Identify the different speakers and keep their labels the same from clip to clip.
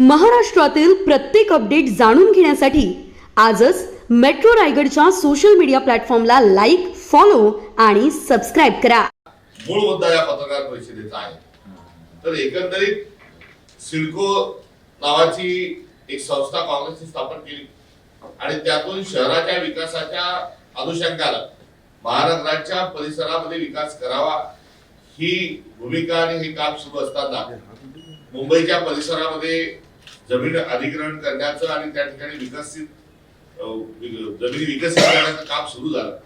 Speaker 1: महाराष्ट्रातील प्रत्येक अपडेट जाणून घेण्यासाठी आजच मेट्रो रायगडच्या सोशल मीडिया प्लॅटफॉर्मला लाईक, फॉलो आणि सबस्क्राईब करा।
Speaker 2: मूळ मुद्दा या पत्रकार परिषदेचा आहे। तर एकंदरीत सिडको नावाची एक संस्था काँग्रेसने स्थापन केली आणि त्यातून शहराच्या विकासाच्या अनुषंगाने महानगराच्या परिसरामध्ये विकास करावा ही भूमिका आणि हे काम सुरू असताना मुंबईच्या परिसरामध्ये जमीन अधिग्रहण करण्याचं आणि त्या ठिकाणी जमीन विकसित करण्याचं काम सुरू झालं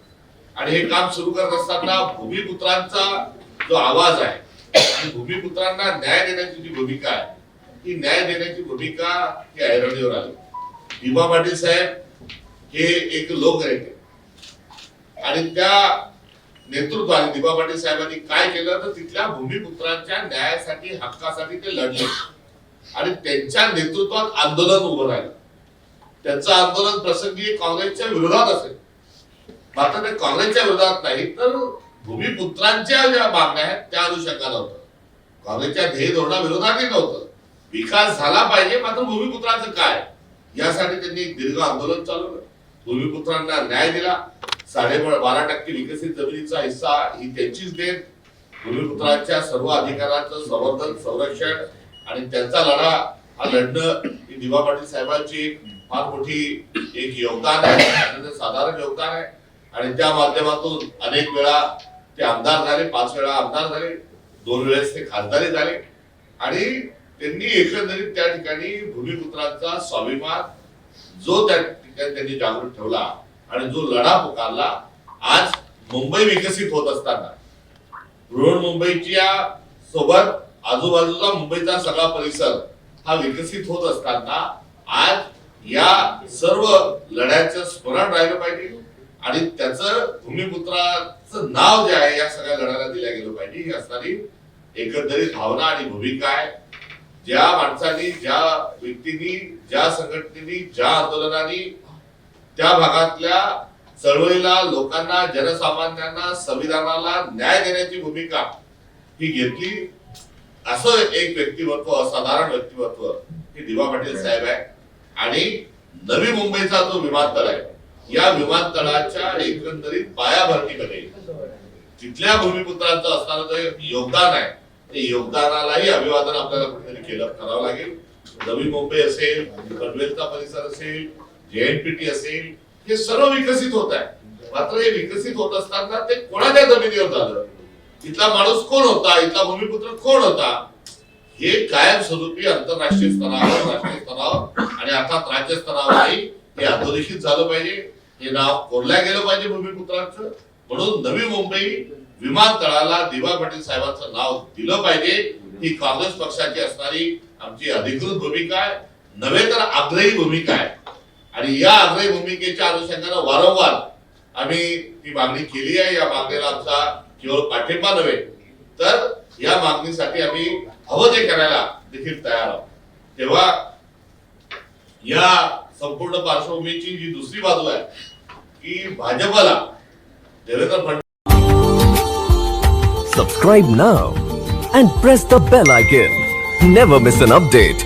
Speaker 2: आणि हे काम सुरू करत असताना भूमिपुत्रांचा जो आवाज आहे आणि भूमिपुत्रांना न्याय देण्याची जी भूमिका आहे ही न्याय देण्याची भूमिका ही ऐरणीवर आली। दिबा पाटील साहेब हे एक लोकनेते आणि त्या नेतृत्वाने दिबा पाटील साहेबांनी काय केलं तर तिथल्या भूमिपुत्रांच्या न्यायासाठी हक्कासाठी ते लढले आणि त्यांच्या नेतृत्वात आंदोलन उभं राहिलं। त्यांचं आंदोलन प्रसंगी काँग्रेसच्या विरोधात असेल, मात्र ते काँग्रेसच्या विरोधात नाही तर भूमिपुत्रांच्या ज्या मागण्या आहेत त्या अनुषंगाने होतं। काँग्रेसच्या ध्येय धोरणाविरोधातही नव्हतं। विकास झाला पाहिजे, मात्र भूमिपुत्रांचं काय यासाठी त्यांनी एक दीर्घ आंदोलन चालवलं। भूमिपुत्रांना न्याय दिला। 12.5% विकसित जमिनीचा हिस्सा ही त्यांचीच देण। भूमिपुत्रांच्या सर्व अधिकारांचं संवर्धन, संरक्षण आणि त्यांचा लढा हा लढणं ही दिबा पाटील साहेबांची फार मोठी एक योगदान आहे, साधारण योगदान आहे आणि त्या माध्यमातून अनेक वेळा ते आमदार झाले, 5 वेळा आमदार झाले, 2 वेळेस ते खासदारही झाले आणि त्यांनी एकंदरीत त्या ठिकाणी भूमिपुत्रांचा स्वाभिमान जो त्या ठिकाणी त्यांनी जागृत ठेवला आणि जो लढा पुकारला। आज मुंबई विकसित होत असताना बृहन्मुंबईच्या सोबत आजूबाजूचा मुंबईचा सगळा परिसर हा विकसित होत असताना आज या सर्व लढ्याचं स्मरण राहिलं पाहिजे आणि त्याचं भूमिपुत्राचं नाव जे आहे या सगळ्या लढ्याला दिल्या गेलं पाहिजे ही असणारी एकंदरीत भावना आणि भूमिका आहे। ज्या माणसांनी, ज्या व्यक्तींनी, ज्या संघटनेनी, ज्या आंदोलनाने त्या भागातल्या चळवळीला, लोकांना, जनसामान्यांना, संविधानाला न्याय देण्याची भूमिका ही घेतली असं एक व्यक्तिमत्व, असाधारण व्यक्तिमत्व हे दिबा पाटील साहेब आहे। आणि नवी मुंबईचा जो विमानतळ आहे या विमानतळाच्या एकंदरीत पायाभरणीमध्ये तिथल्या भूमिपुत्रांचं असणारं जे योगदान आहे ते योगदानालाही अभिवादन आपल्याला कुठेतरी करावं लागेल। नवी मुंबई असेल, पनवेलचा परिसर असेल, JNPT असेल, हे सर्व विकसित होत आहे। मात्र हे विकसित होत असताना ते कोणाच्या जमिनीवर झालं, इथला माणूस कोण होता, इथला भूमिपुत्र कोण होता, हे कायमस्वरूपी आंतरराष्ट्रीय स्तरावर, राष्ट्रीय स्तरावर आणि अर्थात राज्य स्तरावरही हे अधोरेखित झालं पाहिजे। हे नाव कोरल्या गेलं पाहिजे भूमिपुत्रांचं। म्हणून नवी मुंबई विमानतळाला दिबा पाटील साहेबांचं नाव दिलं पाहिजे ही काँग्रेस पक्षाची असणारी आमची अधिकृत भूमिका आहे, नव्हे तर आग्रही भूमिका आहे। आणि या आग्रही भूमिकेच्या अनुषंगाने वारंवार आम्ही ती मागणी केली आहे। या मागणीला आमचा केवळ पाठिंबा नव्हे तर या मागणीसाठी आम्ही हवं ते करायला देखील तयार आहोत। तेव्हा या संपूर्ण पार्श्वभूमीची जी दुसरी बाजू आहे की भाजपला Devendra Fadnavis
Speaker 3: Subscribe now and press the bell icon. Never miss an update.